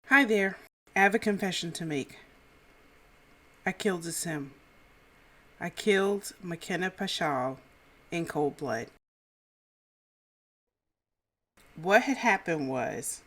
Hi there. I have a confession to make. I killed a sim. I killed McKenna Pashal in cold blood. What had happened was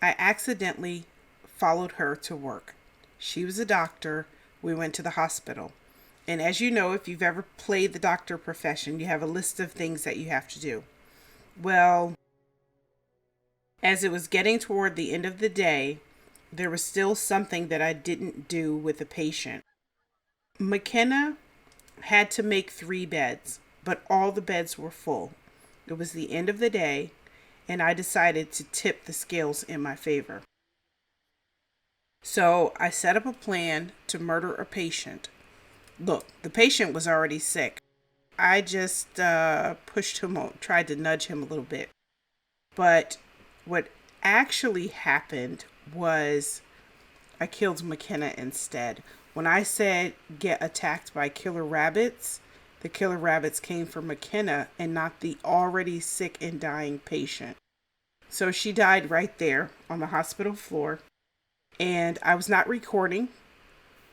I accidentally followed her to work. She was a doctor. We went to the hospital. And as you know, if you've ever played the doctor profession, you have a list of things that you have to do. Well, as it was getting toward the end of the day, there was still something that I didn't do with the patient. McKenna had to make 3 beds, but all the beds were full. It was the end of the day, and I decided to tip the scales in my favor. So I set up a plan to murder a patient. Look, the patient was already sick. I just pushed him on, tried to nudge him a little bit. But what actually happened was I killed McKenna instead. When I said get attacked by killer rabbits, the killer rabbits came for McKenna and not the already sick and dying patient. So she died right there on the hospital floor. And I was not recording.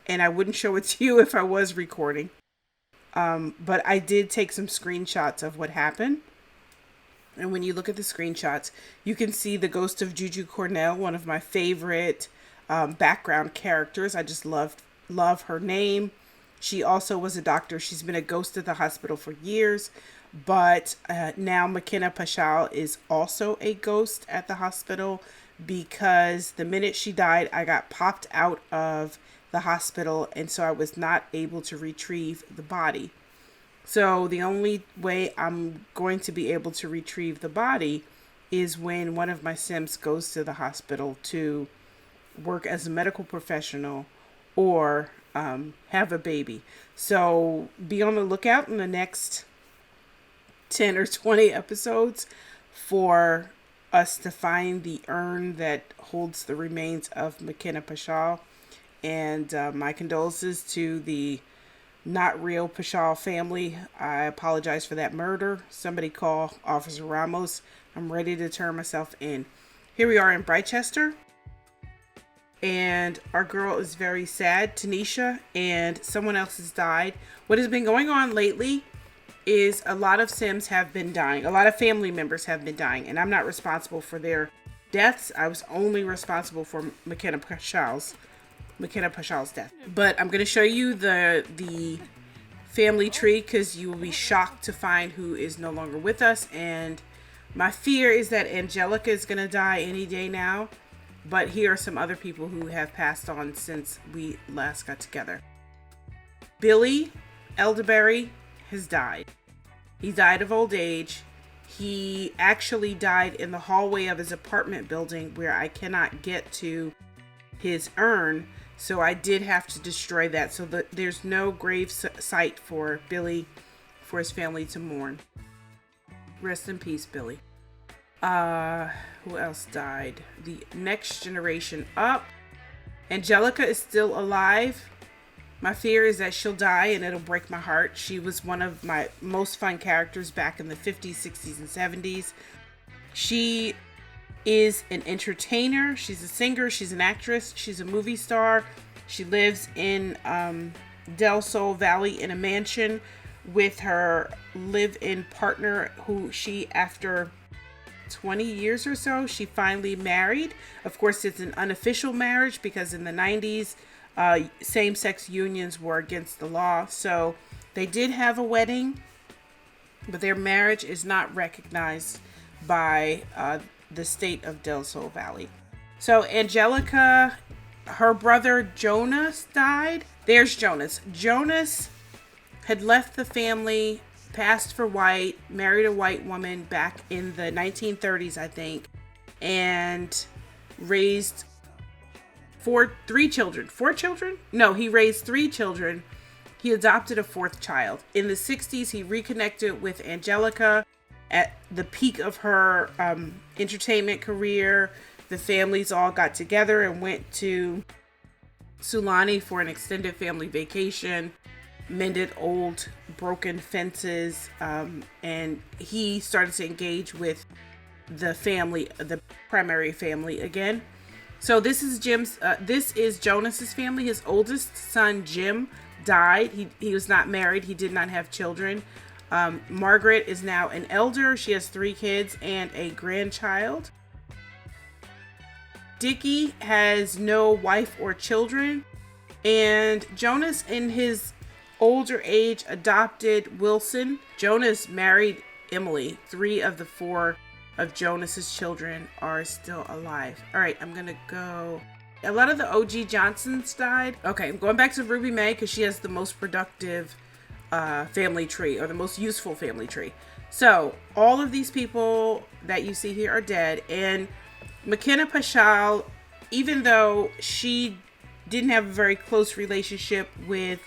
And I wouldn't show it to you if I was recording. But I did take some screenshots of what happened. And when you look at the screenshots, you can see the ghost of Juju Cornell, one of my favorite background characters. I just love her name. She also was a doctor. She's been a ghost at the hospital for years. But now McKenna Pashal is also a ghost at the hospital because the minute she died, I got popped out of the hospital. And so I was not able to retrieve the body. So the only way I'm going to be able to retrieve the body is when one of my Sims goes to the hospital to work as a medical professional or have a baby. So be on the lookout in the next 10 or 20 episodes for us to find the urn that holds the remains of McKenna Pashal. And my condolences to the not real Pashal family. I apologize for that murder. Somebody call Officer Ramos. I'm ready to turn myself in. Here we are in Brightchester. And our girl is very sad, Tanisha, and someone else has died. What has been going on lately is a lot of Sims have been dying. A lot of family members have been dying, and I'm not responsible for their deaths. I was only responsible for McKenna Pashal's death. But I'm going to show you the family tree because you will be shocked to find who is no longer with us. And my fear is that Angelica is going to die any day now. But here are some other people who have passed on since we last got together. Billy Elderberry has died. He died of old age. He actually died in the hallway of his apartment building where I cannot get to his urn. So I did have to destroy that. So there's no grave site for Billy, for his family to mourn. Rest in peace, Billy. Who else died? The next generation up. Angelica is still alive. My fear is that she'll die and it'll break my heart. She was one of my most fun characters back in the 50s, 60s, and 70s. She is an entertainer. She's a singer. She's an actress. She's a movie star. She lives in Del Sol Valley in a mansion with her live-in partner who she, after 20 years or so, she finally married. Of course, it's an unofficial marriage because in the 90s, same-sex unions were against the law. So they did have a wedding, but their marriage is not recognized by the state of Del Sol Valley. So Angelica, her brother Jonas died. There's Jonas. Jonas had left the family, passed for white, married a white woman back in the 1930s, I think, and raised three children. Four children? No, he raised 3 children. He adopted a 4th child. In the 60s, he reconnected with Angelica at the peak of her entertainment career. The families all got together and went to Sulani for an extended family vacation, mended old broken fences, and he started to engage with the family, the primary family again. So this is Jonas's family. His oldest son, Jim, died. He was not married. He did not have children. Margaret is now an elder. She has 3 kids and a grandchild. Dickie has no wife or children. And Jonas, in his older age, adopted Wilson. Jonas married Emily. 3 of the 4 of Jonas's children are still alive. All right, I'm gonna go. A lot of the OG Johnsons died. Okay, I'm going back to Ruby Mae because she has the most productive family tree, or the most useful family tree. So all of these people that you see here are dead, and McKenna Paschal, even though she didn't have a very close relationship with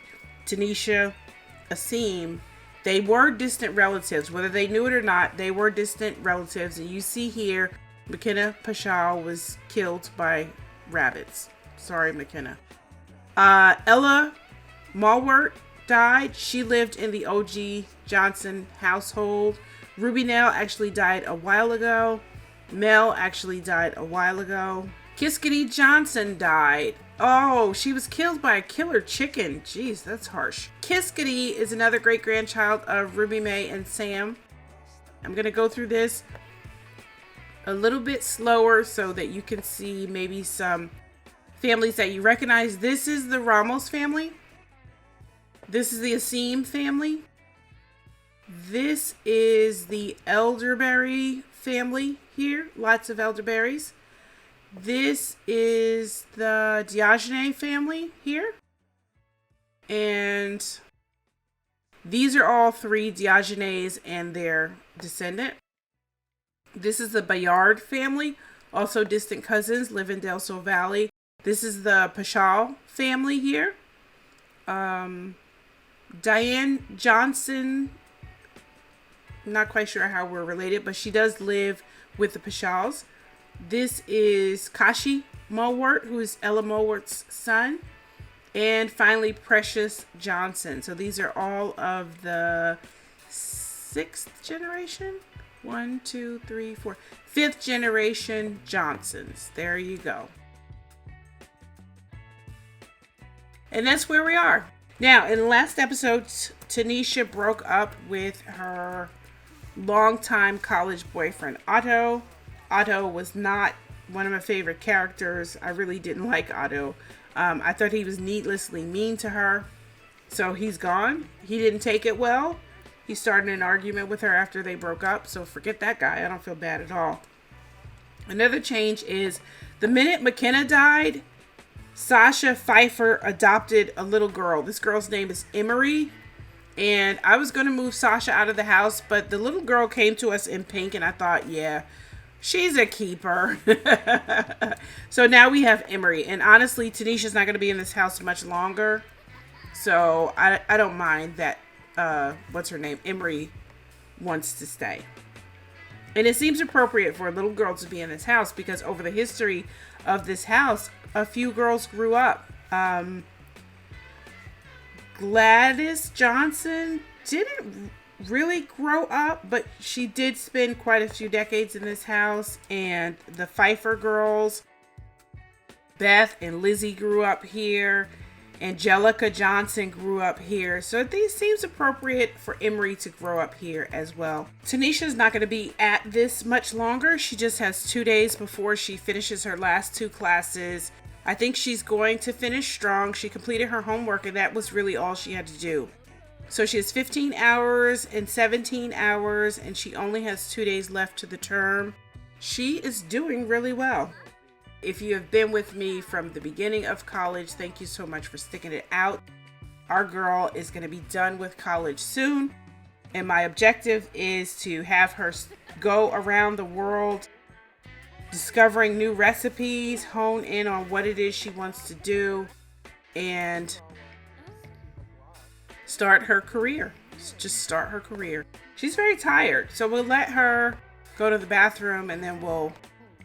Tanisha Asim, they were distant relatives. Whether they knew it or not, they were distant relatives. And you see here, McKenna Paschal was killed by rabbits. Sorry, McKenna. Ella Malwart died. She lived in the OG Johnson household. Ruby Nell actually died a while ago. Mel actually died a while ago. Kiskety Johnson died. Oh, she was killed by a killer chicken. Jeez, that's harsh. Kiskety is another great-grandchild of Ruby Mae and Sam. I'm going to go through this a little bit slower so that you can see maybe some families that you recognize. This is the Ramos family. This is the Asim family. This is the Elderberry family here. Lots of elderberries. This is the Diogene family here. And these are all 3 Diogenes and their descendant. This is the Bayard family, also distant cousins, live in Del Sol Valley. This is the Paschal family here. Diane Johnson, not quite sure how we're related, but she does live with the Paschals. This is Kashi Mulwart, who is Ella Mulwart's son. And finally, Precious Johnson. So these are all of the 6th generation? 1, 2, 3, 4. 5th generation Johnsons. There you go. And that's where we are. Now, in the last episode, Tanisha broke up with her longtime college boyfriend, Otto. Otto was not one of my favorite characters. I really didn't like Otto. I thought he was needlessly mean to her. So he's gone. He didn't take it well. He started an argument with her after they broke up. So forget that guy. I don't feel bad at all. Another change is the minute McKenna died, Sasha Pfeiffer adopted a little girl. This girl's name is Emery. And I was going to move Sasha out of the house, but the little girl came to us in pink, and I thought, yeah, she's a keeper. So now we have Emery. And honestly, Tanisha's not going to be in this house much longer. So I don't mind that, what's her name? Emery wants to stay. And it seems appropriate for a little girl to be in this house because over the history of this house, a few girls grew up. Gladys Johnson didn't really grow up, but she did spend quite a few decades in this house. And the Pfeiffer girls, Beth and Lizzie, grew up here. Angelica Johnson grew up here. So it seems appropriate for Emery to grow up here as well. Tanisha's not going to be at this much longer. She just has 2 days before she finishes her last 2 classes. I think she's going to finish strong. She completed her homework and that was really all she had to do. So she has 15 hours and 17 hours and she only has 2 days left to the term. She is doing really well. If you have been with me from the beginning of college, thank you so much for sticking it out. Our girl is going to be done with college soon. And my objective is to have her go around the world discovering new recipes, hone in on what it is she wants to do, and start her career. Just start her career. She's very tired, so we'll let her go to the bathroom and then we'll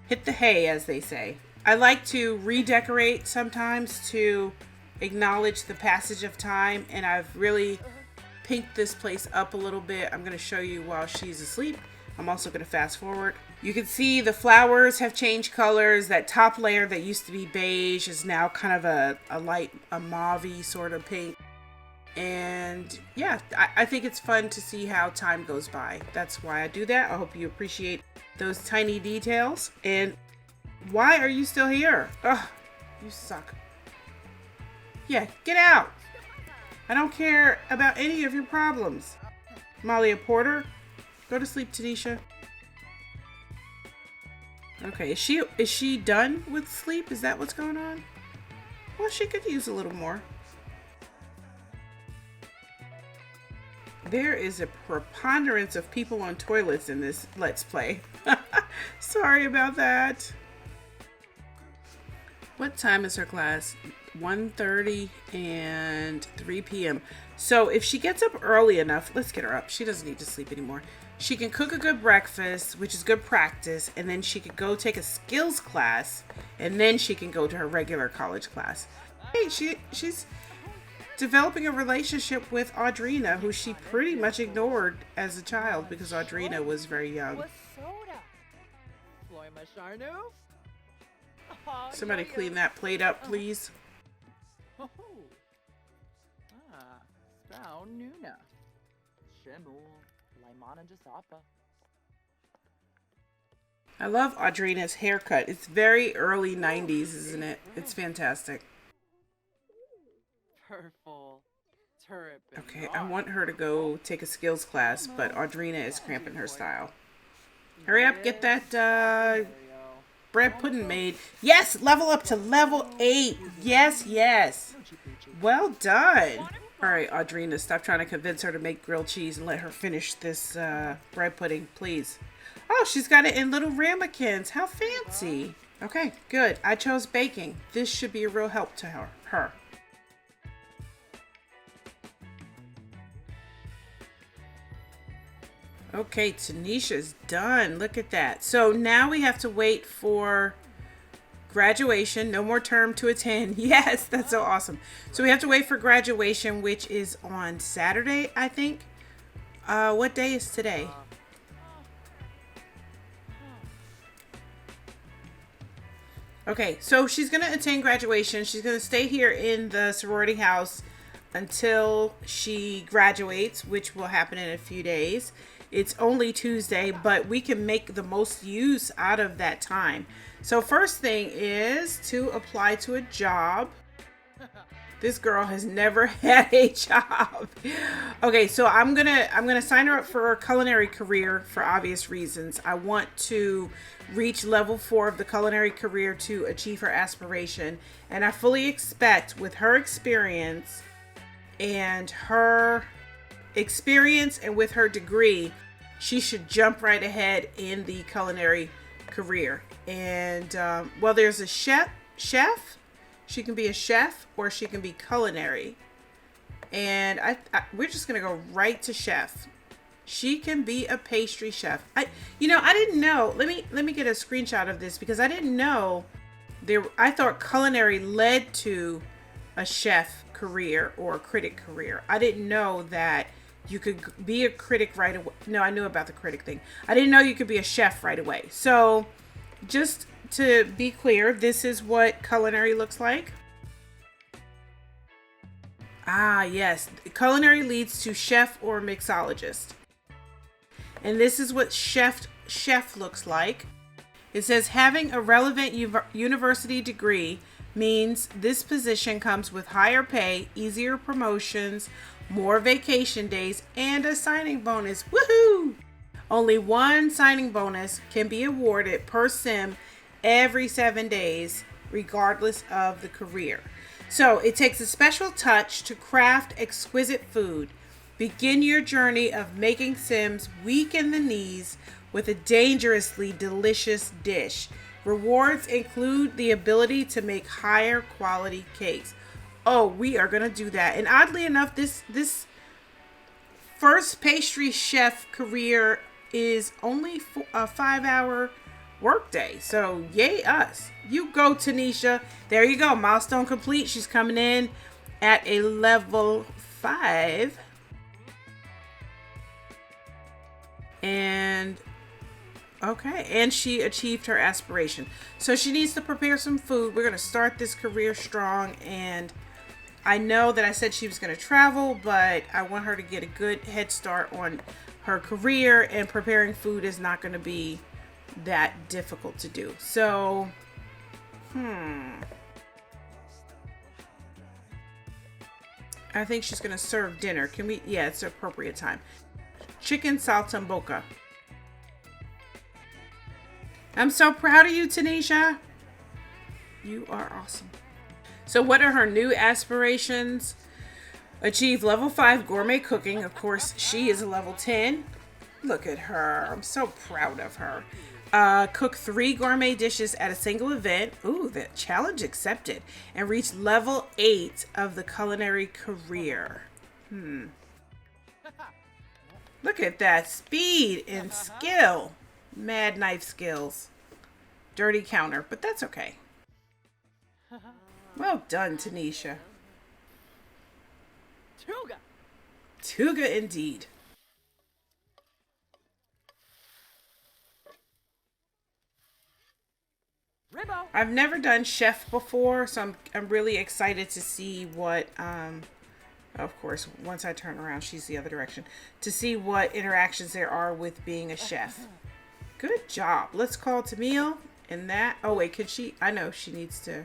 hit the hay, as they say. I like to redecorate sometimes to acknowledge the passage of time, and I've really pinked this place up a little bit. I'm going to show you while she's asleep. I'm also going to fast forward. You can see the flowers have changed colors. That top layer that used to be beige is now kind of a light, a mauve-y sort of pink. And yeah, I think it's fun to see how time goes by. That's why I do that. I hope you appreciate those tiny details. And why are you still here? Ugh, you suck. Yeah, get out. I don't care about any of your problems. Malia Porter, go to sleep, Tanisha. Okay, is she done with sleep? Is that what's going on? Well, she could use a little more. There is a preponderance of people on toilets in this Let's Play. Sorry about that. What time is her class? 1:30 and 3 p.m. So if she gets up early enough, let's get her up. She doesn't need to sleep anymore. She can cook a good breakfast, which is good practice, and then she could go take a skills class, and then she can go to her regular college class. Hey, she's developing a relationship with Audrina, who she pretty much ignored as a child because Audrina was very young. Somebody clean that plate up, please. I love Audrina's haircut. It's very early 90s, isn't it? It's fantastic. Okay, I want her to go take a skills class, but Audrina is cramping her style. Hurry up, get that bread pudding made. Yes, level up to level 8. Yes, yes. Well done. All right, Audrina, stop trying to convince her to make grilled cheese and let her finish this bread pudding, please. Oh, she's got it in little ramekins. How fancy. Okay, good. I chose baking. This should be a real help to her. Okay, Tanisha's done. Look at that. So now we have to wait for graduation. No more term to attend. Yes, that's so awesome. So we have to wait for graduation, which is on Saturday, I think. What day is today? Okay, so she's going to attend graduation. She's going to stay here in the sorority house until she graduates, which will happen in a few days. It's only Tuesday, but we can make the most use out of that time. So first thing is to apply to a job. This girl has never had a job. Okay, so I'm gonna sign her up for a culinary career for obvious reasons. I want to reach level 4 of the culinary career to achieve her aspiration, and I fully expect with her experience and with her degree, she should jump right ahead in the culinary career. And well, there's a chef. She can be a chef or she can be culinary. And we're just going to go right to chef. She can be a pastry chef. I didn't know. Let me get a screenshot of this because I didn't know I thought culinary led to a chef career or a critic career. I didn't know that you could be a critic right away. No, I knew about the critic thing. I didn't know you could be a chef right away. So just to be clear, this is what culinary looks like. Ah, yes. Culinary leads to chef or mixologist. And this is what chef looks like. It says having a relevant university degree means this position comes with higher pay, easier promotions, more vacation days, and a signing bonus. Woohoo! Only one signing bonus can be awarded per sim every 7 days, regardless of the career. So it takes a special touch to craft exquisite food. Begin your journey of making sims weak in the knees with a dangerously delicious dish. Rewards include the ability to make higher quality cakes. Oh, we are going to do that. And oddly enough, this first pastry chef career is only a 5-hour workday. So yay us. You go, Tanisha. There you go. Milestone complete. She's coming in at a level 5. And Okay, and she achieved her aspiration. So she needs to prepare some food. We're going to start this career strong, and I know that I said she was going to travel, but I want her to get a good head start on her career, and preparing food is not going to be that difficult to do. So, I think she's going to serve dinner. Can we? Yeah, it's the appropriate time. Chicken saltimbocca. I'm so proud of you, Tanisha. You are awesome. So what are her new aspirations? Achieve level 5 gourmet cooking. Of course, she is a level 10. Look at her. I'm so proud of her. Cook 3 gourmet dishes at a single event. Ooh, the challenge accepted. And reach level 8 of the culinary career. Look at that speed and skill. Mad knife skills. Dirty counter, but that's okay. Well done, Tanisha. Tuga indeed. I've never done chef before, so I'm really excited to see what of course, once I turn around, she's the other direction, to see what interactions there are with being a chef. Good job. Let's call Tamil and that. Oh wait, could she? I know she needs to.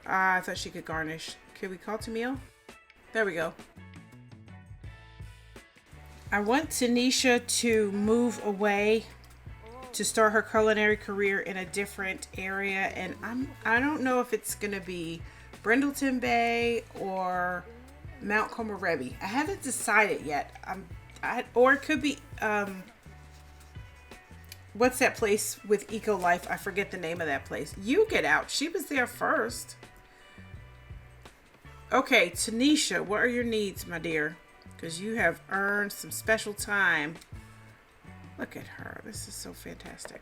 I thought she could garnish. Can we call Tamil? There we go. I want Tanisha to move away to start her culinary career in a different area, and I don't know if it's gonna be Brindleton Bay or Mount Komorebi. I haven't decided yet. Or it could be what's that place with Eco Life? I forget the name of that place. You get out. She was there first. Okay, Tanisha, what are your needs, my dear? Because you have earned some special time. Look at her. This is so fantastic.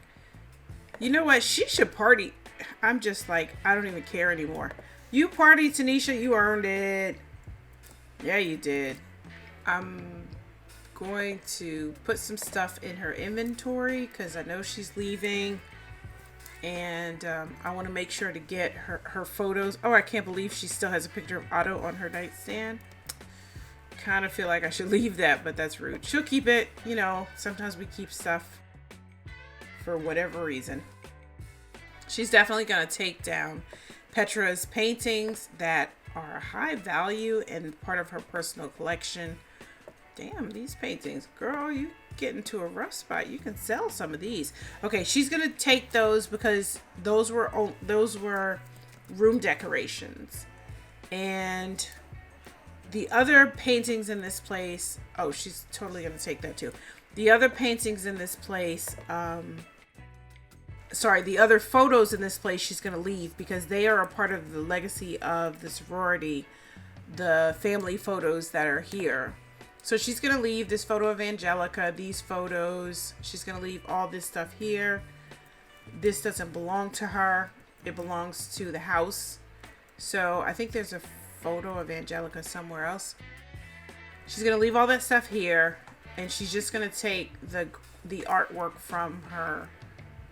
You know what? She should party. I'm just like, I don't even care anymore. You party, Tanisha. You earned it. Yeah, you did. I'm going to put some stuff in her inventory because I know she's leaving. And I want to make sure to get her photos. Oh, I can't believe she still has a picture of Otto on her nightstand. Kind of feel like I should leave that, but that's rude. She'll keep it. You know, sometimes we keep stuff for whatever reason. She's definitely going to take down Petra's paintings that are high value and part of her personal collection. Damn, these paintings. Girl, you get into a rough spot. You can sell some of these. Okay, she's going to take those because those were room decorations. And the other paintings in this place, oh, she's totally going to take that too. The other paintings in this place, the other photos in this place she's going to leave because they are a part of the legacy of the sorority, the family photos that are here. So she's going to leave this photo of Angelica, these photos. She's going to leave all this stuff here. This doesn't belong to her. It belongs to the house. So I think there's a photo of Angelica somewhere else. She's going to leave all that stuff here. And she's just going to take the artwork from her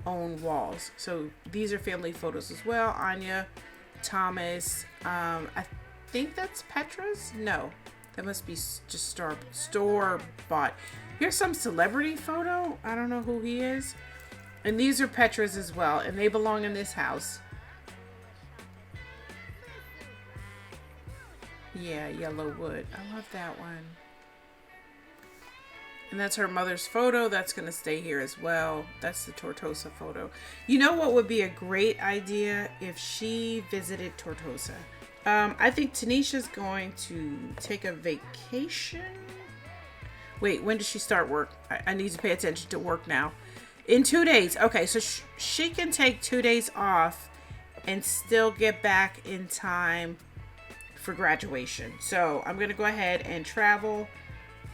own walls. So these are family photos as well. Anya, Thomas. I think that's Petra's. No, that must be just store bought. Here's some celebrity photo. I don't know who he is. And these are Petra's as well, and they belong in this house. Yeah, yellow wood. I love that one. And that's her mother's photo. That's going to stay here as well. That's the Tortosa photo. You know what would be a great idea if she visited Tortosa? I think Tanisha's going to take a vacation. Wait, when does she start work? I need to pay attention to work now. In 2 days. Okay, so she can take 2 days off and still get back in time for graduation. So I'm going to go ahead and travel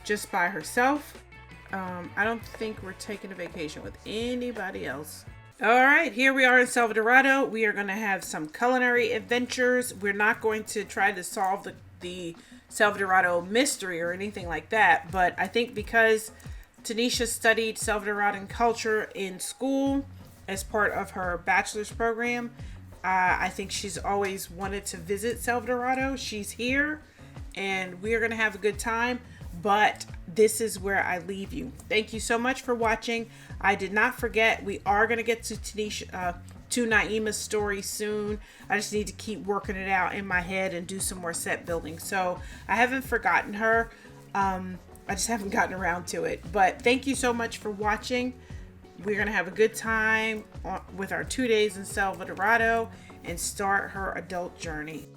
just by herself. I don't think we're taking a vacation with anybody else. All right, here we are in Salvadorado. We are going to have some culinary adventures. We're not going to try to solve the Salvadorado mystery or anything like that. But I think because Tanisha studied Salvadoran culture in school as part of her bachelor's program. I think she's always wanted to visit Salvadorado. She's here and we are going to have a good time. But this is where I leave you. Thank you so much for watching. I did not forget, we are going to get to Naima's story soon. I just need to keep working it out in my head and do some more set building. So I haven't forgotten her. I just haven't gotten around to it. But thank you so much for watching. We're going to have a good time with our 2 days in Salvadorado and start her adult journey.